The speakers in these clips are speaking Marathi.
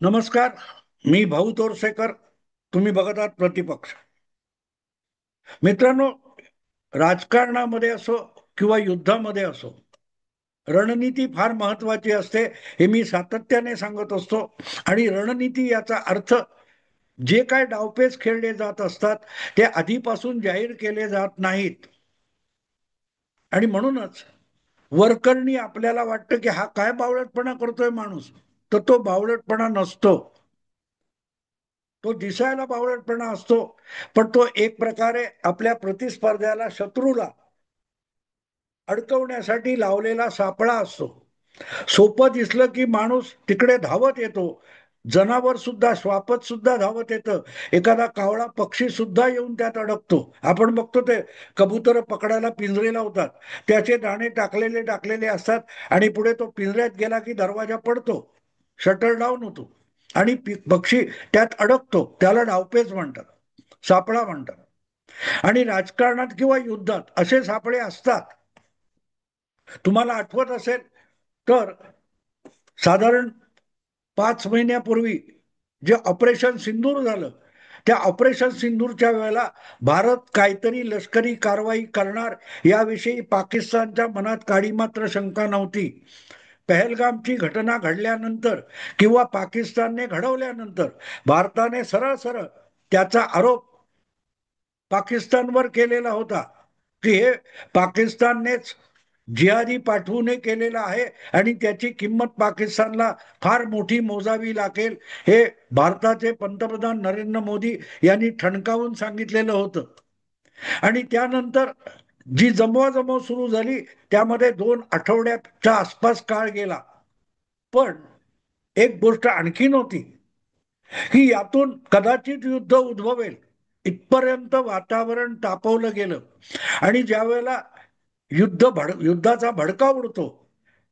नमस्कार. मी भाऊ तोरसेकर. तुम्ही बघत आहात प्रतिपक्ष. मित्रांनो, राजकारणामध्ये असो किंवा युद्धामध्ये असो, रणनीती फार महत्वाची असते. हे मी सातत्याने सांगत असतो. आणि रणनीती याचा अर्थ जे काय डावपेच खेळले जात असतात ते आधीपासून जाहीर केले जात नाहीत. आणि म्हणूनच वरकरणी आपल्याला वाटतं की हा काय बावळटपणा करतोय माणूस, तर तो बावळटपणा नसतो. तो दिसायला बावळटपणा असतो, पण तो एक प्रकारे आपल्या प्रतिस्पर्ध्याला, शत्रूला अडकवण्यासाठी लावलेला सापळा असतो. सोपं दिसलं की माणूस तिकडे धावत येतो. जनावर सुद्धा, श्वापद सुद्धा धावत येतं. एखादा कावळा पक्षी सुद्धा येऊन त्यात अडकतो. आपण बघतो ते कबूतर पकडायला पिंजरे लावतात, त्याचे दाणे टाकलेले टाकलेले असतात आणि पुढे तो पिंजऱ्यात गेला की दरवाजा पडतो, शटर डाऊन होतो आणि पक्षी त्यात अडकतो. त्याला डावपेच म्हणतात, सापळा म्हणतात. आणि राजकारणात किंवा युद्धात असे सापळे असतात. तुम्हाला आठवत असेल तर साधारण 5 महिन्यापूर्वी जे ऑपरेशन सिंदूर झालं, त्या ऑपरेशन सिंदूरच्या वेळेला भारत काहीतरी लष्करी कारवाई करणार याविषयी पाकिस्तानच्या मनात काडी मात्र शंका नव्हती. पहलगामची घटना घडल्यानंतर किंवा पाकिस्तानने घडवल्यानंतर भारताने सरळ सरळ त्याचा आरोप पाकिस्तानवर केलेला होता की हे पाकिस्ताननेच जिहादी पाठवून केलेला आहे आणि त्याची किंमत पाकिस्तानला फार मोठी मोजावी लागेल, हे भारताचे पंतप्रधान नरेंद्र मोदी यांनी ठणकावून सांगितलेलं होतं. आणि त्यानंतर जी जमवाजमव सुरू झाली त्यामध्ये 2 आठवड्याच्या आसपास काळ गेला. पण एक गोष्ट आणखी नव्हती की यातून कदाचित युद्ध उद्भवेल इथपर्यंत वातावरण तापवलं गेलं. आणि ज्या वेळेला युद्धाचा भडका उडतो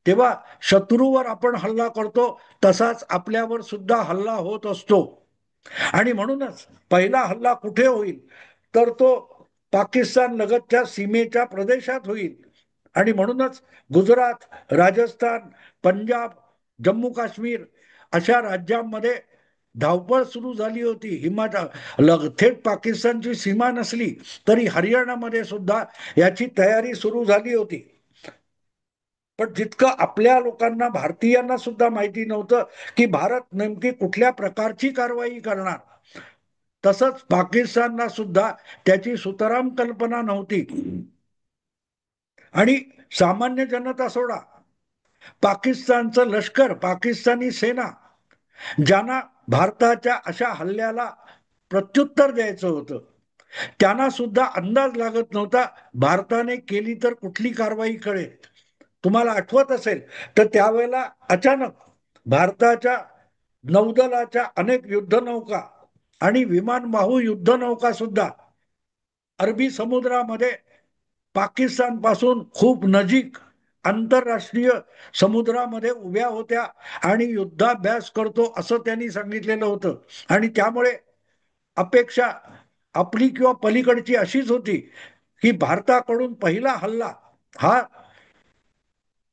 तेव्हा शत्रूवर आपण हल्ला करतो, तसाच आपल्यावर सुद्धा हल्ला होत असतो. आणि म्हणूनच पहिला हल्ला कुठे होईल तर तो पाकिस्तान लगतच्या सीमेच्या प्रदेशात होईल. आणि म्हणूनच गुजरात, राजस्थान, पंजाब, जम्मू काश्मीर अशा राज्यांमध्ये धावपळ सुरू झाली होती. थेट पाकिस्तानची सीमा नसली तरी हरियाणामध्ये सुद्धा याची तयारी सुरू झाली होती. पण जितकं आपल्या लोकांना, भारतीयांना सुद्धा माहिती नव्हतं की भारत नेमकी कुठल्या प्रकारची कारवाई करणार, तसंच पाकिस्तानला सुद्धा त्याची सुतराम कल्पना नव्हती. आणि सामान्य जनता सोडा, पाकिस्तानचं लष्कर, पाकिस्तानी सेना, ज्यांना भारताच्या अशा हल्ल्याला प्रत्युत्तर द्यायचं होतं, त्यांना सुद्धा अंदाज लागत नव्हता भारताने केली तर कुठली कारवाई कळेल. तुम्हाला आठवत असेल तर त्यावेळेला अचानक भारताच्या नौदलाच्या अनेक युद्धनौका आणि विमानवाहू युद्धनौका सुद्धा अरबी समुद्रामध्ये पाकिस्तान पासून खूप नजीक आंतरराष्ट्रीय समुद्रामध्ये उभ्या होत्या आणि युद्धाभ्यास करतो असं त्यांनी सांगितलेलं होतं. आणि त्यामुळे अपेक्षा आपली किंवा पलीकडची अशीच होती की भारताकडून पहिला हल्ला हा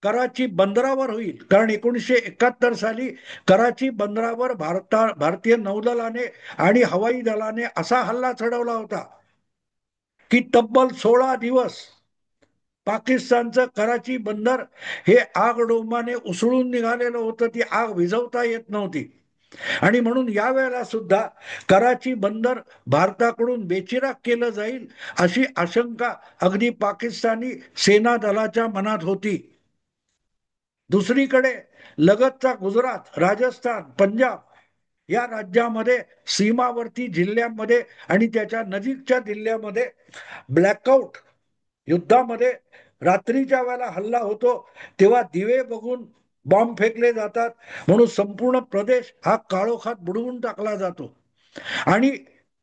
कराची बंदरावर होईल. कारण 1971 साली कराची बंदरावर भारतीय नौदलाने आणि हवाई दलाने असा हल्ला चढवला होता की तब्बल 16 दिवस पाकिस्तानचं कराची बंदर हे आगडोंबाने उसळून निघालेलं होतं. ती आग विझवता येत नव्हती. आणि म्हणून या वेळेला सुद्धा कराची बंदर भारताकडून बेचिराख केलं जाईल अशी आशंका अगदी पाकिस्तानी सेना दलाच्या मनात होती. दुसरीकडे लगतचा गुजरात, राजस्थान, पंजाब या राज्यामध्ये, सीमावर्ती जिल्ह्यांमध्ये आणि त्याच्या नजीकच्या जिल्ह्यामध्ये ब्लॅकआउट युद्धामध्ये रात्रीच्या वेळेला हल्ला होतो तेव्हा दिवे बघून बॉम्ब फेकले जातात, म्हणून संपूर्ण प्रदेश हा काळोखात बुडवून टाकला जातो. आणि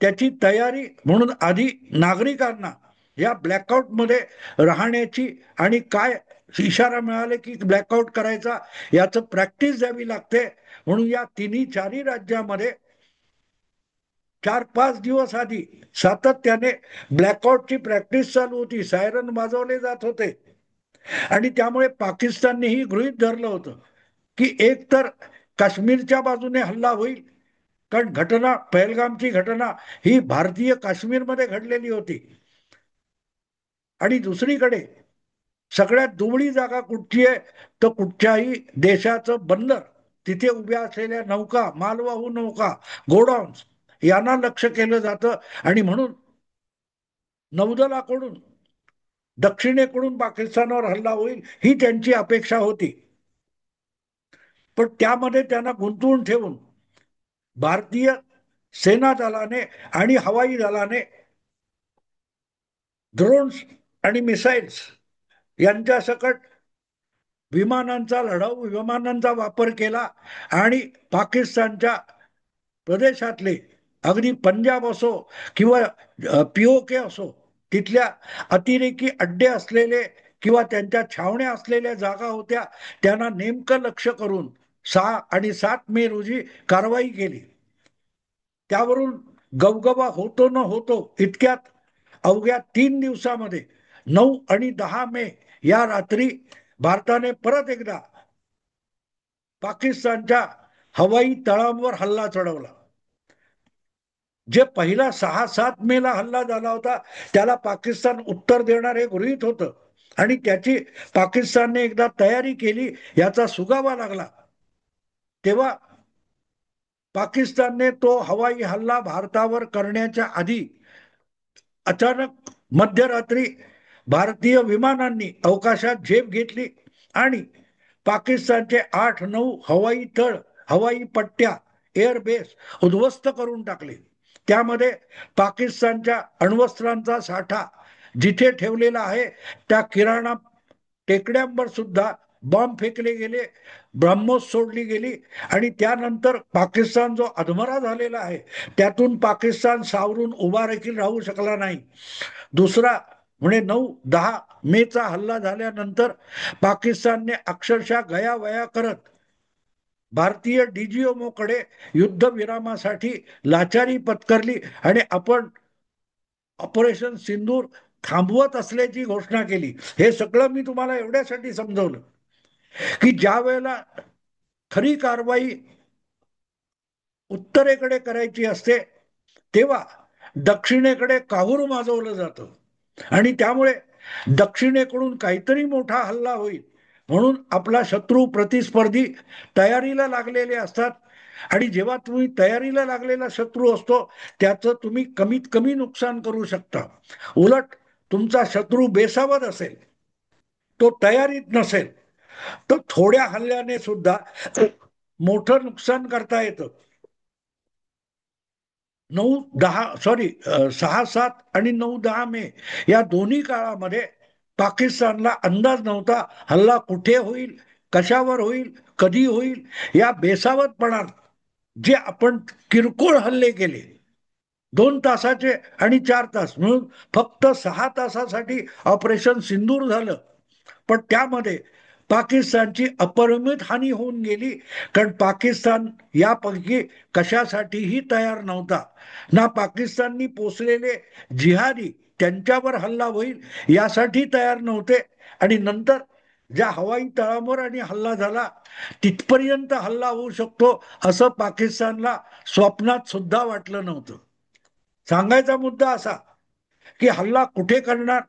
त्याची तयारी म्हणून आधी नागरिकांना या ब्लॅकआउट मध्ये राहण्याची आणि काय इशारा मिळाले की ब्लॅकआउट करायचा याचं प्रॅक्टिस द्यावी लागते. म्हणून या तिन्ही चारही राज्यामध्ये 4-5 दिवस आधी सातत्याने ब्लॅकआउटची प्रॅक्टिस चालू होती. सायरन वाजवले जात होते. आणि त्यामुळे पाकिस्ताननेही गृहीत धरलं होतं की एक तर काश्मीरच्या बाजूने हल्ला होईल, कारण घटना, पहलगामची घटना ही भारतीय काश्मीरमध्ये घडलेली होती. आणि दुसरीकडे सगळ्यात दुबळी जागा कुठची आहे, तर कुठच्याही देशाचं बंदर, तिथे उभ्या असलेल्या नौका, मालवाहू नौका, गोडाऊन्स यांना लक्ष केलं जातं. आणि म्हणून नौदलाकडून दक्षिणेकडून पाकिस्तानावर हल्ला होईल ही त्यांची अपेक्षा होती. पण त्यामध्ये त्यांना गुंतवून ठेवून भारतीय सेना दलाने आणि हवाई दलाने ड्रोन्स आणि मिसाईल्स यांच्या सकट विमानांचा, लढाऊ विमानांचा वापर केला. आणि पाकिस्तानच्या प्रदेशातले, अगदी पंजाब असो किंवा पीओके असो, तिथल्या अतिरेकी अड्डे असलेले किंवा त्यांच्या छावण्या असलेल्या जागा होत्या, त्यांना नेमकं लक्ष करून 6 आणि 7 मे रोजी कारवाई केली. त्यावरून गवगवा होतो न होतो इतक्यात अवघ्या 3 दिवसामध्ये 9 आणि 10 मे या रात्री भारताने परत एकदा पाकिस्तानच्या हवाई तळांवर हल्ला चढवला. जे पहिला 6-7 मेला हल्ला झाला होता त्याला पाकिस्तान उत्तर देणार हे गृहीत होतं, आणि त्याची पाकिस्तानने एकदा तयारी केली याचा सुगावा लागला. तेव्हा पाकिस्तानने तो हवाई हल्ला भारतावर करण्याच्या आधी अचानक मध्यरात्री भारतीय विमानांनी अवकाशात झेप घेतली आणि पाकिस्तानचे 8-9 हवाई तळ, हवाई पट्ट्या, एअरबेस उद्ध्वस्त करून टाकले. त्यामध्ये पाकिस्तानच्या अण्वस्त्रांचा साठा जिथे ठेवलेला आहे त्या किराणा टेकड्यांवर सुद्धा बॉम्ब फेकले गेले, ब्रह्मोस सोडली गेली. आणि त्यानंतर पाकिस्तान जो अधमरा झालेला आहे त्यातून पाकिस्तान सावरून उभा देखील राहू शकला नाही. दुसरा म्हणजे 9-10 मेचा हल्ला झाल्यानंतर पाकिस्तानने अक्षरशः गयावया करत भारतीय डीजीएमओ कडे युद्धविरामासाठी लाचारी पत्करली आणि आपण ऑपरेशन सिंदूर थांबवत असल्याची घोषणा केली. हे सगळं मी तुम्हाला एवढ्यासाठी समजवलं की ज्या वेळेला खरी कारवाई उत्तरेकडे करायची असते तेव्हा दक्षिणेकडे काहूर माजवलं जातं, आणि त्यामुळे दक्षिणेकडून काहीतरी मोठा हल्ला होईल म्हणून आपला शत्रू, प्रतिस्पर्धी तयारीला लागलेले असतात. आणि जेव्हा तुम्ही तयारीला लागलेला शत्रू असतो त्याचं तुम्ही कमीत कमी नुकसान करू शकता. उलट तुमचा शत्रू बेसावध असेल, तो तयारीत नसेल, तर थोड्या हल्ल्याने सुद्धा मोठं नुकसान करता येतं. 6-7 आणि 9-10 मे या दोन्ही काळामध्ये पाकिस्तानला अंदाज नव्हता हल्ला कुठे होईल, कशावर होईल, कधी होईल. या बेसावतपणात जे आपण किरकोळ हल्ले केले, 2 तासाचे आणि 4 तास म्हणून फक्त 6 तासासाठी ऑपरेशन सिंदूर झालं, पण त्यामध्ये पाकिस्तानची अपरिमित हानी होऊन गेली. कारण पाकिस्तान यापैकी कशासाठीही तयार नव्हता. ना पाकिस्ताननी पोचलेले जिहादी त्यांच्यावर हल्ला होईल यासाठी तयार नव्हते, आणि नंतर ज्या हवाई तळावर आणि हल्ला झाला तिथपर्यंत हल्ला होऊ शकतो असं पाकिस्तानला स्वप्नात सुद्धा वाटलं नव्हतं. सांगायचा मुद्दा असा की हल्ला कुठे करणार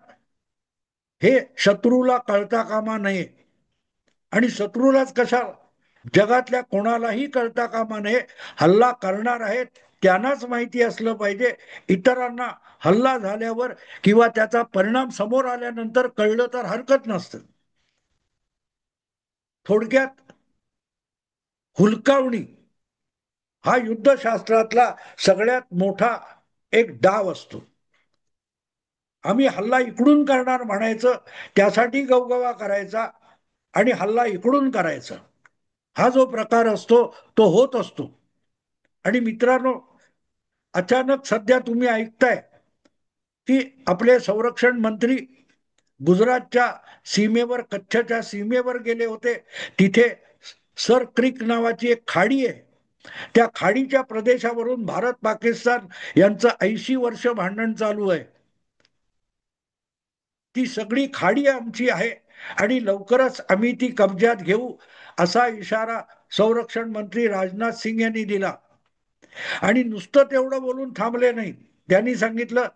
हे शत्रूला कळता कामा नये, आणि शत्रूलाच कशा, जगातल्या कोणालाही कळता कामा नये. हल्ला करणार आहेत त्यांनाच माहिती असलं पाहिजे. इतरांना हल्ला झाल्यावर किंवा त्याचा परिणाम समोर आल्यानंतर कळलं तर हरकत नसतं. थोडक्यात हुलकावणी हा युद्धशास्त्रातला सगळ्यात मोठा एक डाव असतो. आम्ही हल्ला इकडून करणार म्हणायचं, त्यासाठी गवगवा करायचा आणि हल्ला इकडून करायचा, हा जो प्रकार असतो तो होत असतो. आणि मित्रांनो, अचानक सध्या तुम्ही ऐकताय की आपले संरक्षण मंत्री गुजरातच्या सीमेवर, कच्छच्या सीमेवर गेले होते. तिथे सर क्रिक नावाची एक खाडी आहे, त्या खाडीच्या प्रदेशावरून भारत पाकिस्तान यांचं 80 वर्ष भांडण चालू आहे. ती सगळी खाडी आमची आहे आणि लवकरच आम्ही ती कब्जात घेऊ असा इशारा संरक्षण मंत्री राजनाथ सिंग यांनी दिला. आणि नुसतं तेवढं बोलून थांबले नाही. त्यांनी सांगितलं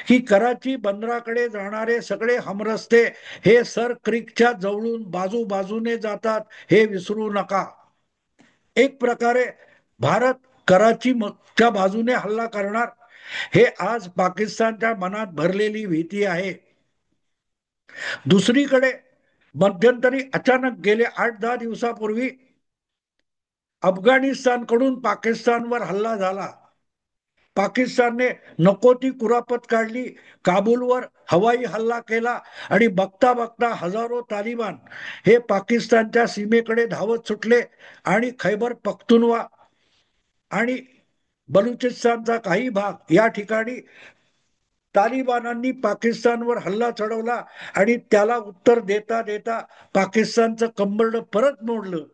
की कराची बंदराकडे जाणारे सगळे हमरस्ते हे सर क्रिकच्या जवळून बाजूने जातात, हे विसरू नका. एक प्रकारे भारत कराचीच्या बाजूने हल्ला करणार, हे आज पाकिस्तानच्या मनात भरलेली भीती आहे. दुसरीकडे मध्यंतरी अचानक गेले 8-10 दिवसापूर्वी अफगाणिस्तानकडून पाकिस्तानवर हल्ला झाला. पाकिस्तानने नको ती कुरापत काढली, काबूलवर हवाई हल्ला केला आणि बघता बघता हजारो तालिबान हे पाकिस्तानच्या सीमेकडे धावत सुटले आणि खैबर पख्तुनवा आणि बलुचिस्तानचा काही भाग या ठिकाणी तालिबानांनी पाकिस्तानवर हल्ला चढवला आणि त्याला उत्तर देता देता पाकिस्तानचं कंबरड परत मोडलं.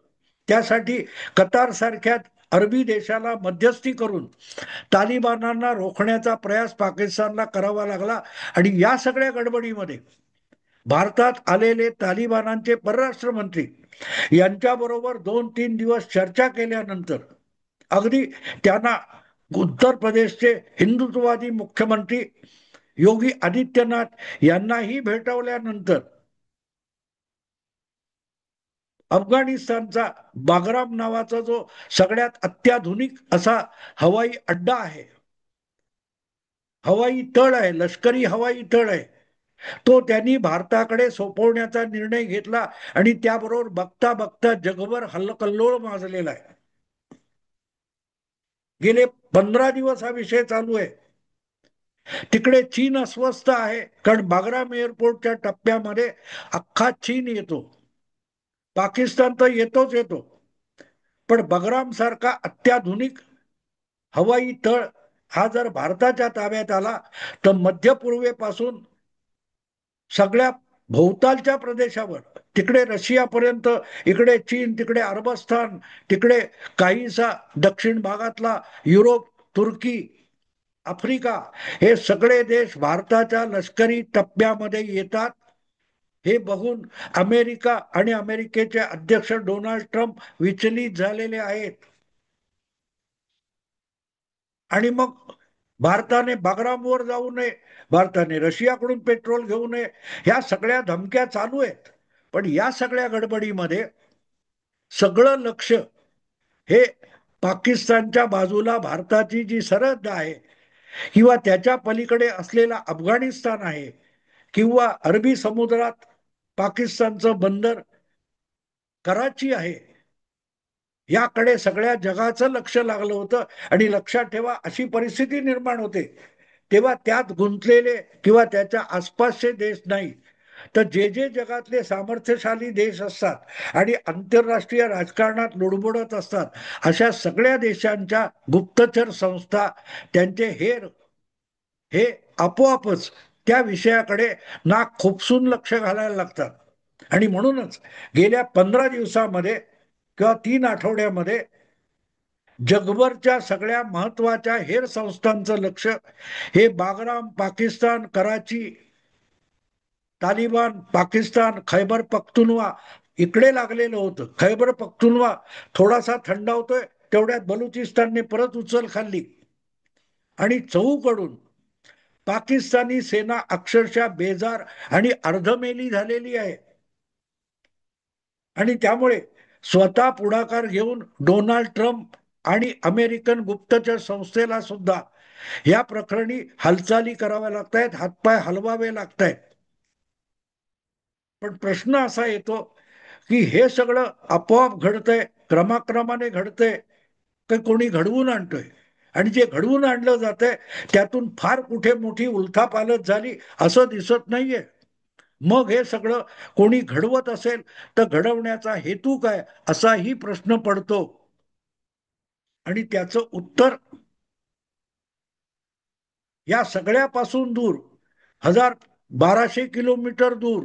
त्यासाठी कतार सारख्या अरबी देशाला मध्यस्थी करून तालिबानांना रोखण्याचा प्रयास पाकिस्तानला करावा लागला. आणि या सगळ्या गडबडीमध्ये भारतात आलेले तालिबानांचे परराष्ट्र मंत्री यांच्याबरोबर 2-3 दिवस चर्चा केल्यानंतर अगदी त्यांना उत्तर प्रदेशचे हिंदुत्ववादी मुख्यमंत्री योगी आदित्यनाथ यांनाही भेटवल्यानंतर अफगाणिस्तानचा बागराम नावाचा जो सगळ्यात अत्याधुनिक असा हवाई अड्डा आहे, हवाई तळ आहे, लष्करी हवाई तळ आहे, तो त्यांनी भारताकडे सोपवण्याचा निर्णय घेतला. आणि त्याबरोबर बघता बघता जगभर हल्लकल्लोळ माजलेला आहे. गेले 15 दिवस हा विषय चालू आहे. तिकडे चीन अस्वस्थ आहे, कारण बागराम एअरपोर्टच्या टप्प्यामध्ये अख्खा चीन येतो. पाकिस्तान तर येतोच येतो, पण बगराम सारखा अत्याधुनिक हवाई तळ हा जर भारताच्या ताब्यात आला तर मध्य पूर्वेपासून सगळ्या भोवतालच्या प्रदेशावर, तिकडे रशियापर्यंत, इकडे चीन, तिकडे अरबस्थान, तिकडे काहीसा दक्षिण भागातला युरोप, तुर्की, आफ्रिका, हे सगळे देश भारताच्या लष्करी टप्प्यामध्ये येतात. हे बघून अमेरिका आणि अमेरिकेचे अध्यक्ष डोनाल्ड ट्रम्प विचलित झालेले आहेत. आणि मग भारताने बागरामवर जाऊ नये, भारताने रशियाकडून पेट्रोल घेऊ नये, ह्या सगळ्या धमक्या चालू आहेत. पण या सगळ्या गडबडीमध्ये सगळं लक्ष हे पाकिस्तानच्या बाजूला भारताची जी सरहद्द आहे किंवा त्याच्या पलीकडे असलेला अफगाणिस्तान आहे किंवा अरबी समुद्रात पाकिस्तानचं बंदर कराची आहे, याकडे सगळ्या जगाचं लक्ष लागलं होतं. आणि लक्षात ठेवा, अशी परिस्थिती निर्माण होते तेव्हा त्यात गुंतलेले किंवा त्याच्या आसपासचे देश नाही, तर जे जे जगातले सामर्थ्यशाली देश असतात आणि आंतरराष्ट्रीय राजकारणात लुडबुडत असतात, अशा सगळ्या देशांच्या गुप्तचर संस्था, त्यांचे हे आपोआपच त्या विषयाकडे नाक खुपसून लक्ष घालायला लागतात. आणि म्हणूनच गेल्या 15 दिवसामध्ये किंवा 3 आठवड्यामध्ये जगभरच्या सगळ्या महत्वाच्या हेर संस्थांचं लक्ष हे बागराम, पाकिस्तान, कराची, तालिबान, पाकिस्तान, खैबर पख्तुनवा इकडे लागलेलं होतं. खैबर पख्तुनवा थोडासा थंडावतोय, तेवढ्यात बलुचिस्तानने परत उचल खाल्ली आणि चहूकडून पाकिस्तानी सेना अक्षरशः बेजार आणि अर्धमेली झालेली आहे. आणि त्यामुळे स्वतः पुढाकार घेऊन डोनाल्ड ट्रम्प आणि अमेरिकन गुप्तचर संस्थेला सुद्धा या प्रकरणी हालचाली कराव्या लागतायत, हातपाय हलवावे लागतायत. पण प्रश्न असा येतो की हे सगळं आपोआप घडतंय, क्रमाक्रमाने घडतंय, की कोणी घडवून आणतोय? आणि जे घडवून आणलं जातंय त्यातून फार कुठे मोठी उलथापालथ झाली असं दिसत नाहीये. मग हे सगळं कोणी घडवत असेल तर घडवण्याचा हेतू काय, असाही प्रश्न पडतो. आणि त्याचं उत्तर या सगळ्यापासून दूर, 1200 किलोमीटर दूर,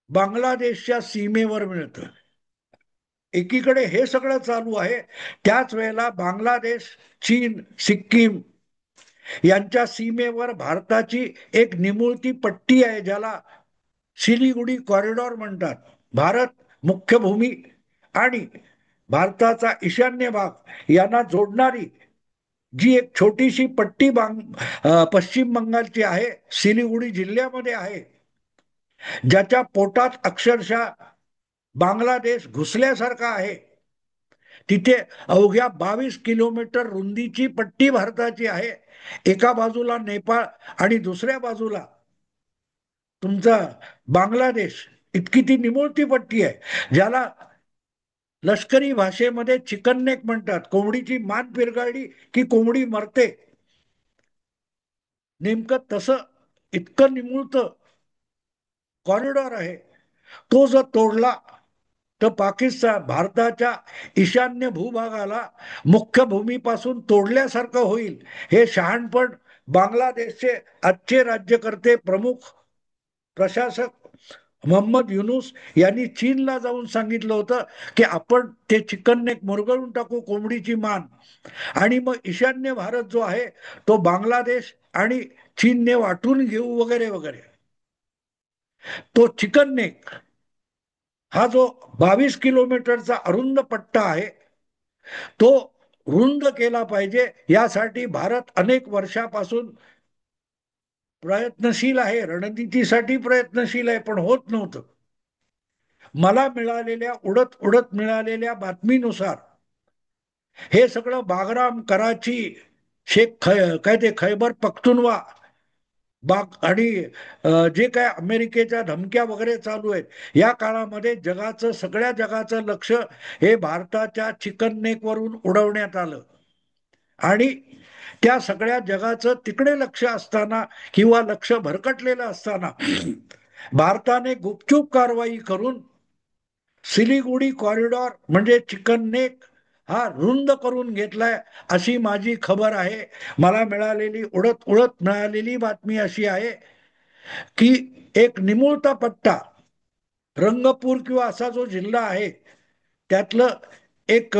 बांगलादेशच्या सीमेवर मिळतं. एकीकडे हे सगळं चालू आहे, त्याच वेळेला बांगलादेश, चीन, सिक्कीम यांच्या सीमेवर भारताची एक निमुळती पट्टी आहे, ज्याला सिलिगुडी कॉरिडॉर म्हणतात. भारत मुख्य भूमी आणि भारताचा ईशान्य भाग यांना जोडणारी जी एक छोटीशी पट्टी पश्चिम बंगालची आहे, सिलिगुडी जिल्ह्यामध्ये आहे, ज्याच्या पोटात अक्षरशः बांगलादेश घुसल्यासारखा आहे. तिथे अवघ्या 22 किलोमीटर रुंदीची पट्टी भारताची आहे. एका बाजूला नेपाळ आणि दुसऱ्या बाजूला तुमचा बांगलादेश. इतकी ती निमुळती पट्टी आहे, ज्याला लष्करी भाषेमध्ये चिकन नेक म्हणतात. कोंबडीची मान पिरगाळली की कोंबडी मरते, नेमकं तसं इतकं निमुळतं कॉरिडॉर आहे. तो जर तोडला तर पाकिस्तान भारताच्या ईशान्य भूभागाला मुख्य भूमीपासून तोडल्यासारखं होईल. हे शहाणपण बांगलादेशचे आजचे राज्यकर्ते, प्रमुख प्रशासक मोहम्मद युनुस यांनी चीनला जाऊन सांगितलं होतं की आपण ते चिकन नेक मुरगळून टाकू, कोंबडीची मान, आणि मग ईशान्य भारत जो आहे तो बांगलादेश आणि चीनने वाटून घेऊ वगैरे वगैरे. तो चिकन नेक हा जो 22 किलोमीटरचा अरुंद पट्टा आहे तो रुंद केला पाहिजे. यासाठी भारत अनेक वर्षापासून प्रयत्नशील आहे, रणनीतीसाठी प्रयत्नशील आहे, पण होत नव्हतं. मला मिळालेल्या उडत उडत मिळालेल्या बातमीनुसार हे सगळं बागराम, कराची, काय ते खैबर पख्तुनवा आणि जे काय अमेरिकेच्या धमक्या वगैरे चालू आहेत या काळामध्ये सगळ्या जगाचं लक्ष हे भारताच्या चिकन नेक वरून उडवण्यात आलं. आणि त्या सगळ्या जगाचं तिकडे लक्ष असताना किंवा लक्ष भरकटलेलं असताना भारताने गुपचूप कारवाई करून सिलिगुडी कॉरिडॉर म्हणजे चिकन नेक हा रुंद करून घेतलाय, अशी माझी खबर आहे. मला मिळालेली उडत उडत मिळालेली बातमी अशी आहे की एक निमुळता पट्टा रंगपूर किंवा असा जो जिल्हा आहे त्यातलं एक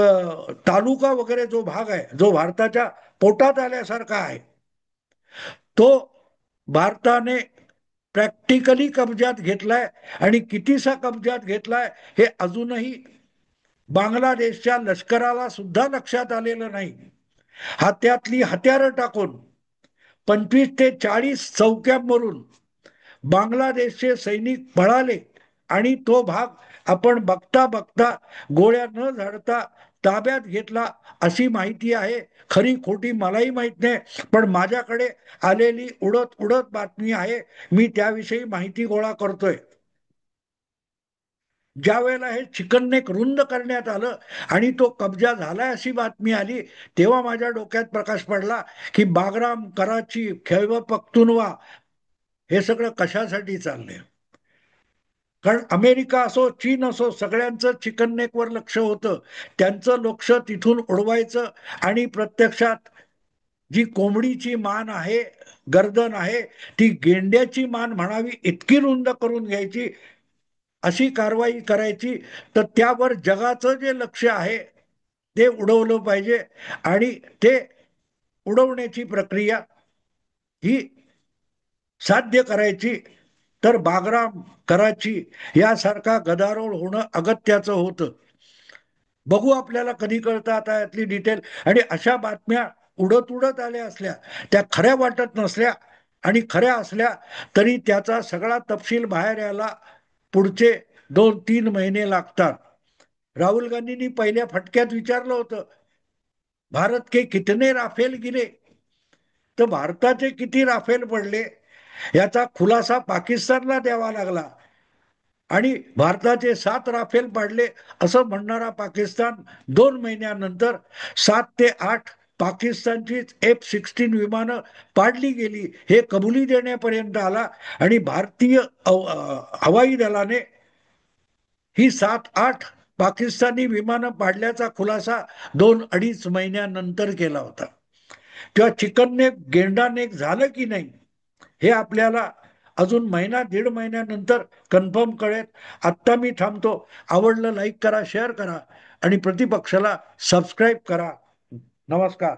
तालुका वगैरे जो भाग आहे जो भारताच्या पोटात आल्यासारखा आहे, तो भारताने प्रॅक्टिकली कब्जात घेतलाय. आणि कितीसा कब्जात घेतलाय हे अजूनही बांगलादेशच्या लष्कराला सुद्धा लक्षात आलेलं नाही. हात्यातली हत्यारं टाकून 25 ते 40 चौक्यांवरून बांगलादेशचे सैनिक पळाले आणि तो भाग आपण बघता बघता गोळ्या न झाडता ताब्यात घेतला, अशी माहिती आहे. खरी खोटी मलाही माहित नाही, पण माझ्याकडे आलेली उडत उडत बातमी आहे, मी त्याविषयी माहिती गोळा करतोय. ज्या वेळेला हे चिकन नेक रुंद करण्यात आलं आणि तो कब्जा झालाय अशी बातमी आली, तेव्हा माझ्या डोक्यात प्रकाश पडला की बागराम, कराची, खैबर पख्तुनवा हे सगळं कशासाठी चाललंय. कारण अमेरिका असो, चीन असो, सगळ्यांचं चिकन नेकवर लक्ष होतं. त्यांचं लक्ष तिथून उडवायचं आणि प्रत्यक्षात जी कोंबडीची मान आहे, गर्दन आहे, ती गेंड्याची मान म्हणावी इतकी रुंद करून घ्यायची, अशी कारवाई करायची. तर त्यावर जगाचं जे लक्ष आहे ते उडवलं पाहिजे. आणि ते उडवण्याची प्रक्रिया ही साध्य करायची तर बागराम, कराची यासारखा गदारोळ होणं अगत्याचं होतं. बघू आपल्याला कधी कळतं आता यातली डिटेल. आणि अशा बातम्या उडत उडत आल्या असल्या, त्या खऱ्या वाटत नसल्या आणि खऱ्या असल्या तरी त्याचा सगळा तपशील बाहेर यायला पुढचे 2-3 महिने लागतात. राहुल गांधींनी पहिल्या फटक्यात विचारलं होतं भारत के कितने राफेल गिरे, तर भारताचे किती राफेल पडले याचा खुलासा पाकिस्तानला द्यावा लागला. आणि भारताचे 7 राफेल पाडले असं म्हणणारा पाकिस्तान 2 महिन्यानंतर 7 ते 8 पाकिस्तानची F-16 विमानं पाडली गेली हे कबुली देण्यापर्यंत आला. आणि भारतीय हवाई दलाने ही 7-8 पाकिस्तानी विमानं पाडल्याचा खुलासा 2-2.5 महिन्यानंतर केला होता. तेव्हा चिकन नेक, गेंडा नेक झालं की नाही हे आपल्याला अजून महिना 1.5 महिन्यानंतर कन्फर्म कळेल. आत्ता मी थांबतो. आवडलं लाईक करा, शेअर करा आणि प्रतिपक्षाला सबस्क्राईब करा. नमस्कार.